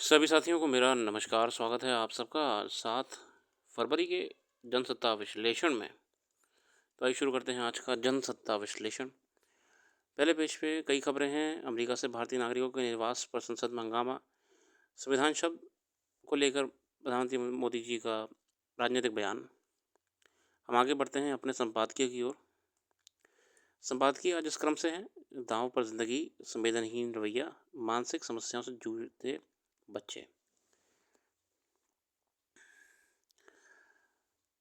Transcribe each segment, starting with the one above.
सभी साथियों को मेरा नमस्कार, स्वागत है आप सबका 7 फरवरी के जनसत्ता विश्लेषण में। तो आइए शुरू करते हैं आज का जनसत्ता विश्लेषण। पहले पेज पे कई खबरें हैं। अमेरिका से भारतीय नागरिकों के निर्वास पर संसद में हंगामा, संविधान शब्द को लेकर प्रधानमंत्री मोदी जी का राजनीतिक बयान। हम आगे बढ़ते हैं अपने संपादकीय की ओर। संपादकीय आज इस क्रम से है: दांव पर जिंदगी, संवेदनहीन रवैया, मानसिक समस्याओं से जूझते बच्चे।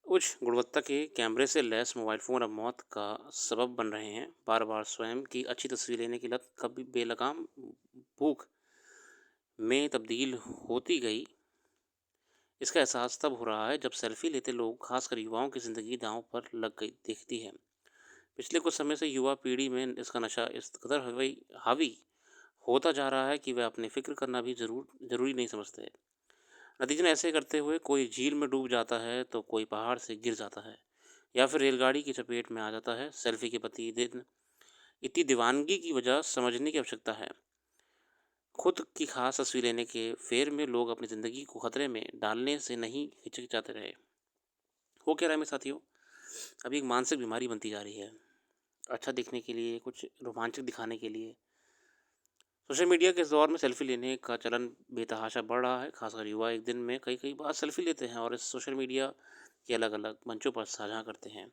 उच्च गुणवत्ता के कैमरे से लैस मोबाइल फ़ोन अब मौत का सबब बन रहे हैं। बार बार स्वयं की अच्छी तस्वीर लेने की लत कभी बेलगाम भूख में तब्दील होती गई। इसका एहसास तब हो रहा है जब सेल्फी लेते लोग, खासकर युवाओं की ज़िंदगी दांव पर लग गई दिखती है। पिछले कुछ समय से युवा पीढ़ी में इसका नशा इस कदर हावी होता जा रहा है कि वे अपनी फ़िक्र करना भी ज़रूरी नहीं समझते। नतीजन ऐसे करते हुए कोई झील में डूब जाता है तो कोई पहाड़ से गिर जाता है या फिर रेलगाड़ी की चपेट में आ जाता है। सेल्फी के प्रति दिन इतनी दीवानगी की वजह समझने की आवश्यकता है। खुद की खास तस्वीर लेने के फेर में लोग अपनी ज़िंदगी को खतरे में डालने से नहीं हिचकिचाते रहे। हो क्या रहा है मेरे साथियों, अभी एक मानसिक बीमारी बनती जा रही है। अच्छा दिखने के लिए, कुछ रोमांचक दिखाने के लिए सोशल मीडिया के इस दौर में सेल्फी लेने का चलन बेतहाशा बढ़ रहा है। खासकर युवा एक दिन में कई कई बार सेल्फी लेते हैं और इस सोशल मीडिया के अलग अलग मंचों पर साझा करते हैं।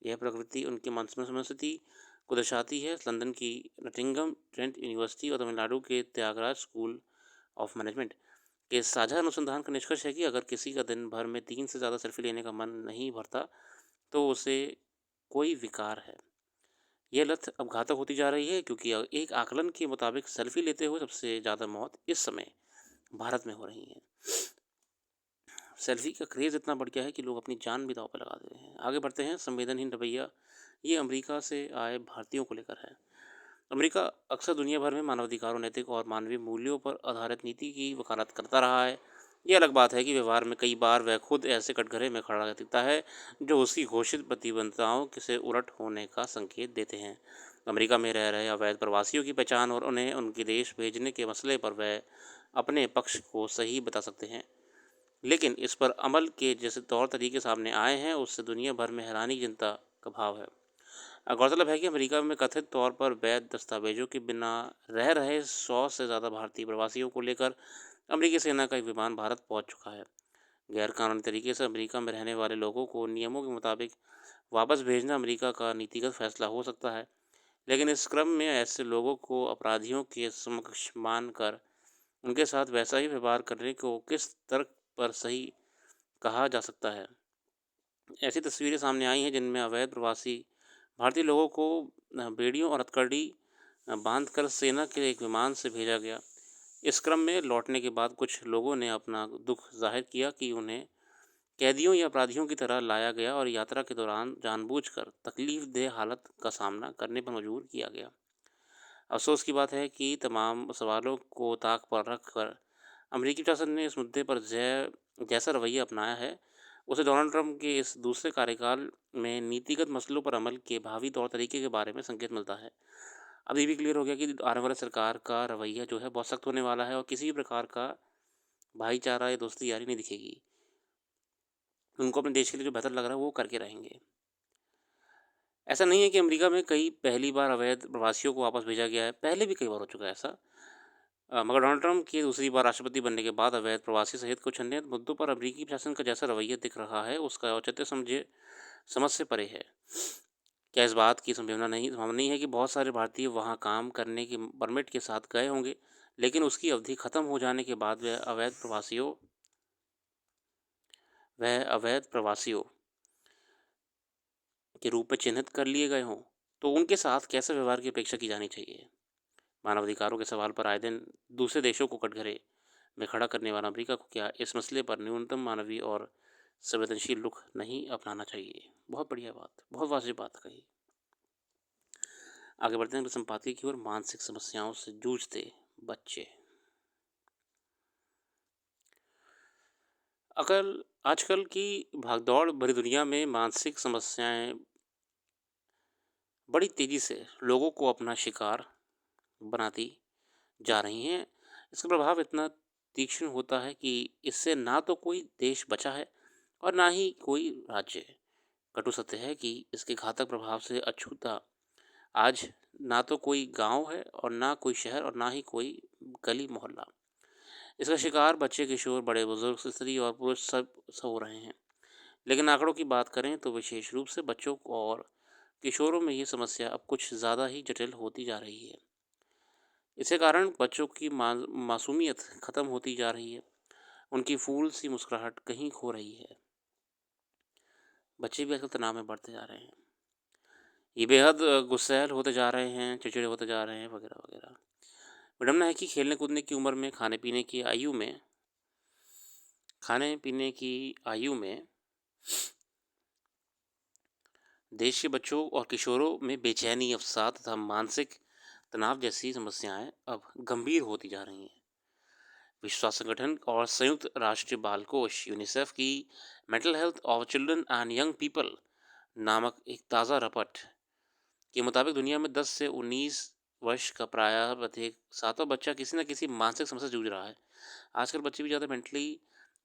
यह प्रवृत्ति उनकी मनस्मृति को दर्शाती है। लंदन की नटिंगम ट्रेंट यूनिवर्सिटी और तमिलनाडु के त्यागराज स्कूल ऑफ मैनेजमेंट के साझा अनुसंधान का निष्कर्ष है कि अगर किसी का दिन भर में 3 से ज़्यादा सेल्फी लेने का मन नहीं भरता तो उसे कोई विकार है। यह लत अब घातक होती जा रही है क्योंकि एक आकलन के मुताबिक सेल्फी लेते हुए सबसे ज़्यादा मौत इस समय भारत में हो रही है। सेल्फी का क्रेज़ इतना बढ़ गया है कि लोग अपनी जान भी दांव पर लगा दे रहे हैं। आगे बढ़ते हैं। संवेदनहीन रवैया, ये अमेरिका से आए भारतीयों को लेकर है। अमेरिका अक्सर दुनिया भर में मानवाधिकारों, नैतिक और मानवीय मूल्यों पर आधारित नीति की वकालत करता रहा है। ये अलग बात है कि व्यवहार में कई बार वह खुद ऐसे कटघरे में खड़ा दिखता है जो उसकी घोषित प्रतिबद्धताओं से उलट होने का संकेत देते हैं। अमेरिका में रह रहे अवैध प्रवासियों की पहचान और उन्हें उनके देश भेजने के मसले पर वह अपने पक्ष को सही बता सकते हैं, लेकिन इस पर अमल के जैसे तौर तरीके सामने आए हैं उससे दुनिया भर में हैरानी, चिंता का भाव है। गौरतलब है कि अमेरिका में कथित तौर पर वैध दस्तावेजों के बिना रह रहे 100 से ज़्यादा भारतीय प्रवासियों को लेकर अमेरिकी सेना का एक विमान भारत पहुंच चुका है। गैरकानूनी तरीके से अमेरिका में रहने वाले लोगों को नियमों के मुताबिक वापस भेजना अमेरिका का नीतिगत फैसला हो सकता है, लेकिन इस क्रम में ऐसे लोगों को अपराधियों के समक्ष मानकर उनके साथ वैसा ही व्यवहार करने को किस तर्क पर सही कहा जा सकता है। ऐसी तस्वीरें सामने आई हैं जिनमें अवैध प्रवासी भारतीय लोगों को बेड़ियों और हथकड़ी बांधकर सेना के एक विमान से भेजा गया। इस क्रम में लौटने के बाद कुछ लोगों ने अपना दुख जाहिर किया कि उन्हें कैदियों या अपराधियों की तरह लाया गया और यात्रा के दौरान जानबूझकर तकलीफदेह हालत का सामना करने पर मजबूर किया गया। अफसोस की बात है कि तमाम सवालों को ताक पर रख कर अमेरिकी प्रशासन ने इस मुद्दे पर जैसा रवैया अपनाया है उसे डोनाल्ड ट्रंप के इस दूसरे कार्यकाल में नीतिगत मसलों पर अमल के भावी तौर तरीके के बारे में संकेत मिलता है। अब ये भी क्लियर हो गया कि आने वाले सरकार का रवैया जो है बहुत सख्त होने वाला है और किसी भी प्रकार का भाईचारा या दोस्ती यारी नहीं दिखेगी। उनको अपने देश के लिए जो बेहतर लग रहा है वो करके रहेंगे। ऐसा नहीं है कि अमेरिका में कई पहली बार अवैध प्रवासियों को वापस भेजा गया है, पहले भी कई बार हो चुका है ऐसा। मगर डोनाल्ड ट्रंप के दूसरी बार राष्ट्रपति बनने के बाद अवैध प्रवासी सहित कुछ अन्य मुद्दों पर अमेरिकी प्रशासन का जैसा रवैया दिख रहा है उसका औचित्य समझ से परे है। क्या इस बात की संभावना नहीं है कि बहुत सारे भारतीय वहां काम करने के परमिट के साथ गए होंगे, लेकिन उसकी अवधि खत्म हो जाने के बाद वह अवैध प्रवासियों के रूप में चिन्हित कर लिए गए हों, तो उनके साथ कैसे व्यवहार की अपेक्षा की जानी चाहिए। मानवाधिकारों के सवाल पर आए दिन दूसरे देशों को कटघरे में खड़ा करने वाला अमेरिका को क्या इस मसले पर न्यूनतम मानवीय और संवेदनशील रुख नहीं अपनाना चाहिए। बहुत बढ़िया बात, बहुत वाजिब बात कही। आगे बढ़ते हैं संपादकीय की ओर। मानसिक समस्याओं से जूझते बच्चे। अकल आजकल की भागदौड़ भरी दुनिया में मानसिक समस्याएं बड़ी तेज़ी से लोगों को अपना शिकार बनाती जा रही हैं। इसका प्रभाव इतना तीक्ष्ण होता है कि इससे ना तो कोई देश बचा है और ना ही कोई राज्य। कटु सत्य है कि इसके घातक प्रभाव से अछूता आज ना तो कोई गांव है और ना कोई शहर और ना ही कोई गली मोहल्ला। इसका शिकार बच्चे, किशोर, बड़े बुजुर्ग, स्त्री और पुरुष सब हो रहे हैं। लेकिन आंकड़ों की बात करें तो विशेष रूप से बच्चों और किशोरों में ये समस्या अब कुछ ज़्यादा ही जटिल होती जा रही है। इसके कारण बच्चों की मासूमियत खत्म होती जा रही है, उनकी फूल सी मुस्कुराहट कहीं खो रही है। बच्चे भी आजकल तनाव में बढ़ते जा रहे हैं, ये बेहद गुस्सैल होते जा रहे हैं, चिड़चिड़े होते जा रहे हैं, वगैरह वगैरह। विडम्बना है कि खेलने कूदने की उम्र में, खाने पीने की आयु में देश के बच्चों और किशोरों में बेचैनी, अवसाद तथा मानसिक तनाव जैसी समस्याएं अब गंभीर होती जा रही हैं। विश्व स्वास्थ्य संगठन और संयुक्त राष्ट्र बाल कोष यूनिसेफ की mental health of children and young people नामक एक ताज़ा रिपोर्ट के मुताबिक दुनिया में 10 से 19 वर्ष का प्रायः प्रत्येक सातवां बच्चा किसी न किसी मानसिक समस्या से जूझ रहा है। आजकल बच्चे भी ज़्यादा मेंटली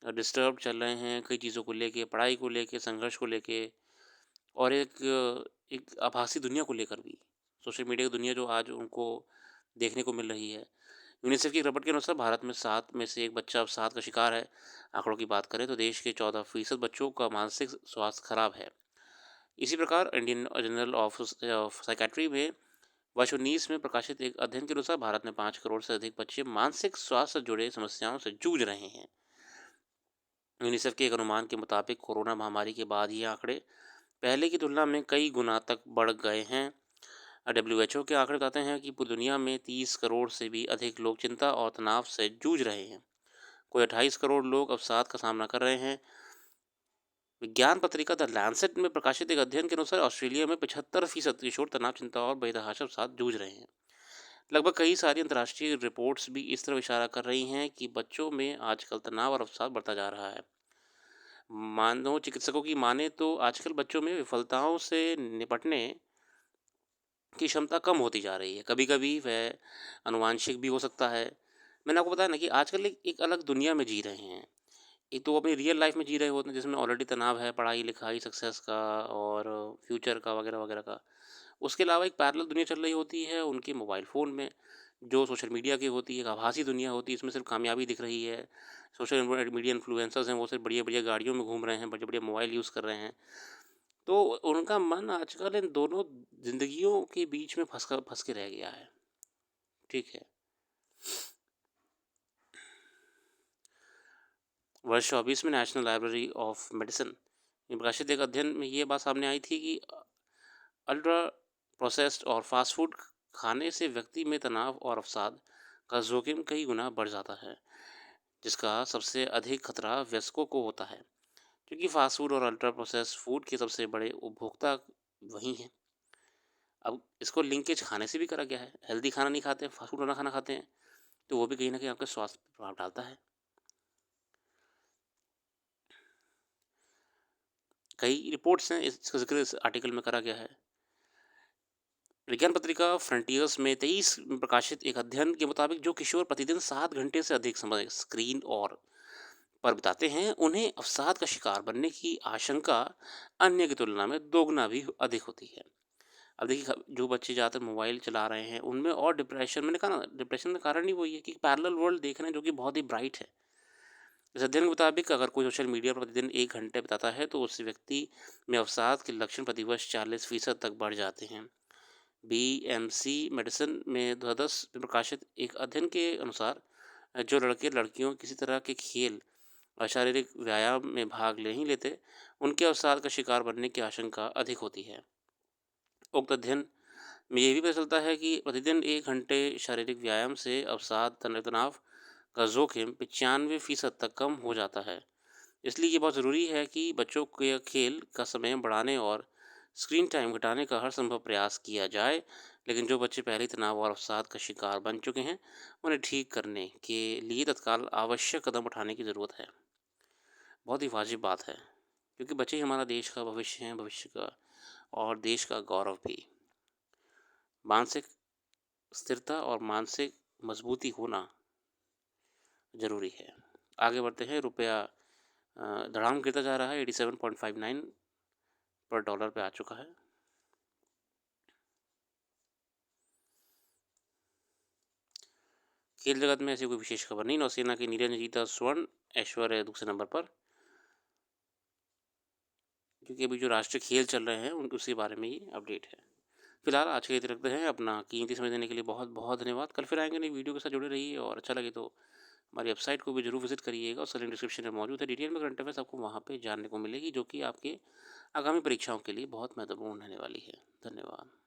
डिस्टर्ब चल रहे हैं, कई चीज़ों को लेके, पढ़ाई को लेके, संघर्ष को लेके, और एक आभासी दुनिया को लेकर भी। सोशल मीडिया की दुनिया जो आज उनको देखने को मिल रही है। यूनिसेफ की एक रिपोर्ट के अनुसार भारत में 7 में से 1 बच्चा अवसाद का शिकार है। आंकड़ों की बात करें तो देश के 14% बच्चों का मानसिक स्वास्थ्य खराब है। इसी प्रकार इंडियन जर्नल ऑफ साइकेट्री में वर्ष 19 में प्रकाशित एक अध्ययन के अनुसार भारत में 5 करोड़ से अधिक बच्चे मानसिक स्वास्थ्य से जुड़े समस्याओं से जूझ रहे हैं। यूनिसेफ के एक अनुमान के मुताबिक कोरोना महामारी के बाद ये आंकड़े पहले की तुलना में कई गुना तक बढ़ गए हैं। WHO के आंकड़े बताते हैं कि पूरी दुनिया में 30 करोड़ से भी अधिक लोग चिंता और तनाव से जूझ रहे हैं। कोई 28 करोड़ लोग अवसाद का सामना कर रहे हैं। विज्ञान पत्रिका द लैंसेट में प्रकाशित एक अध्ययन के अनुसार ऑस्ट्रेलिया में 75% किशोर तनाव, चिंता और बेतहाशा अवसाद जूझ रहे हैं। लगभग कई सारी अंतर्राष्ट्रीय रिपोर्ट्स भी इस तरफ इशारा कर रही हैं कि बच्चों में आजकल तनाव और अवसाद बढ़ता जा रहा है। मानो चिकित्सकों की माने तो आजकल बच्चों में विफलताओं से निपटने की क्षमता कम होती जा रही है। कभी कभी वह अनुवांशिक भी हो सकता है। मैंने आपको बताया ना कि आजकल एक अलग दुनिया में जी रहे हैं। एक तो वो अपनी रियल लाइफ में जी रहे होते हैं जिसमें ऑलरेडी तनाव है, पढ़ाई लिखाई, सक्सेस का और फ्यूचर का, वगैरह वगैरह का। उसके अलावा एक पैरेलल दुनिया चल रही होती है उनके मोबाइल फ़ोन में, जो सोशल मीडिया की होती है, एक आभासी दुनिया होती है, इसमें सिर्फ कामयाबी दिख रही है। सोशल मीडिया इन्फ्लुएंसर्स हैं, वो सिर्फ बढ़िया बढ़िया गाड़ियों में घूम रहे हैं, बढ़िया बढ़िया मोबाइल यूज़ कर रहे हैं। तो उनका मन आजकल इन दोनों जिंदगियों के बीच में फंस के रह गया है। ठीक है। वर्ष 24 में नेशनल लाइब्रेरी ऑफ मेडिसिन में प्रकाशित एक अध्ययन में ये बात सामने आई थी कि अल्ट्रा प्रोसेस्ड और फास्ट फूड खाने से व्यक्ति में तनाव और अवसाद का जोखिम कई गुना बढ़ जाता है, जिसका सबसे अधिक खतरा वयस्कों को होता है, क्योंकि फास्ट फूड और अल्ट्रा प्रोसेस्ड फूड के सबसे बड़े उपभोक्ता वही हैं। अब इसको लिंकेज खाने से भी करा गया है। हेल्दी खाना नहीं खाते, फास्ट फूड वाला खाना खाते हैं, तो वो भी कहीं ना कहीं आपके स्वास्थ्य पर प्रभाव डालता है। कई रिपोर्ट्स हैं, इसका जिक्र इस आर्टिकल में करा गया है। विज्ञान पत्रिका फ्रंटियर्स में 23 में प्रकाशित एक अध्ययन के मुताबिक जो किशोर प्रतिदिन 7 घंटे से अधिक समय स्क्रीन और पर बिताते हैं, उन्हें अवसाद का शिकार बनने की आशंका अन्य की तुलना में दोगुना भी अधिक होती है। अब देखिए, जो बच्चे ज़्यादातर मोबाइल चला रहे हैं उनमें और डिप्रेशन, मैंने कहा ना, डिप्रेशन का कारण ही वही है कि पैरेलल वर्ल्ड देख रहे हैं जो कि बहुत ही ब्राइट है। इस अध्ययन के मुताबिक अगर कोई सोशल मीडिया पर प्रतिदिन 1 घंटे बिताता है तो उस व्यक्ति में अवसाद के लक्षण प्रतिवर्ष 40% तक बढ़ जाते हैं। BMC मेडिसिन में 2010 में प्रकाशित एक अध्ययन के अनुसार जो लड़के लड़कियों किसी तरह के खेल और शारीरिक व्यायाम में भाग नहीं लेते, उनके अवसाद का शिकार बनने की आशंका अधिक होती है। उक्त अध्ययन में ये भी पता चलता है कि प्रतिदिन 1 घंटे शारीरिक व्यायाम से अवसाद, तनाव का जोखिम 95% तक कम हो जाता है। इसलिए ये बहुत ज़रूरी है कि बच्चों के खेल का समय बढ़ाने और स्क्रीन टाइम घटाने का हर संभव प्रयास किया जाए। लेकिन जो बच्चे पहले ही तनाव और अवसाद का शिकार बन चुके हैं, उन्हें ठीक करने के लिए तत्काल आवश्यक कदम उठाने की ज़रूरत है। बहुत ही वाजिब बात है, क्योंकि बच्चे ही हमारा देश का भविष्य हैं, भविष्य का और देश का गौरव भी। मानसिक स्थिरता और मानसिक मजबूती होना ज़रूरी है। आगे बढ़ते हैं, रुपया धड़ाम गिरता जा रहा है, 87.59 पर डॉलर पे आ चुका है। खेल जगत में ऐसी कोई विशेष खबर नहीं, नौसेना की नीरज ने जीता स्वर्ण, ऐश्वर्या दूसरे नंबर पर। क्योंकि अभी जो राष्ट्रीय खेल चल रहे हैं उसी बारे में ही अपडेट है। फिलहाल आज के लिए इतना रखते हैं। अपना कीमती समय देने के लिए बहुत बहुत धन्यवाद। कल फिर आएंगे नई वीडियो के साथ, जुड़े रहिए और अच्छा लगे तो हमारी वेबसाइट को भी जरूर विजिट करिएगा। उसका लिंक डिस्क्रिप्शन में मौजूद है। डिटेल में करंट अफेयर्स आपको वहाँ पे जानने को मिलेगी, जो कि आपके आगामी परीक्षाओं के लिए बहुत महत्वपूर्ण रहने वाली है। धन्यवाद।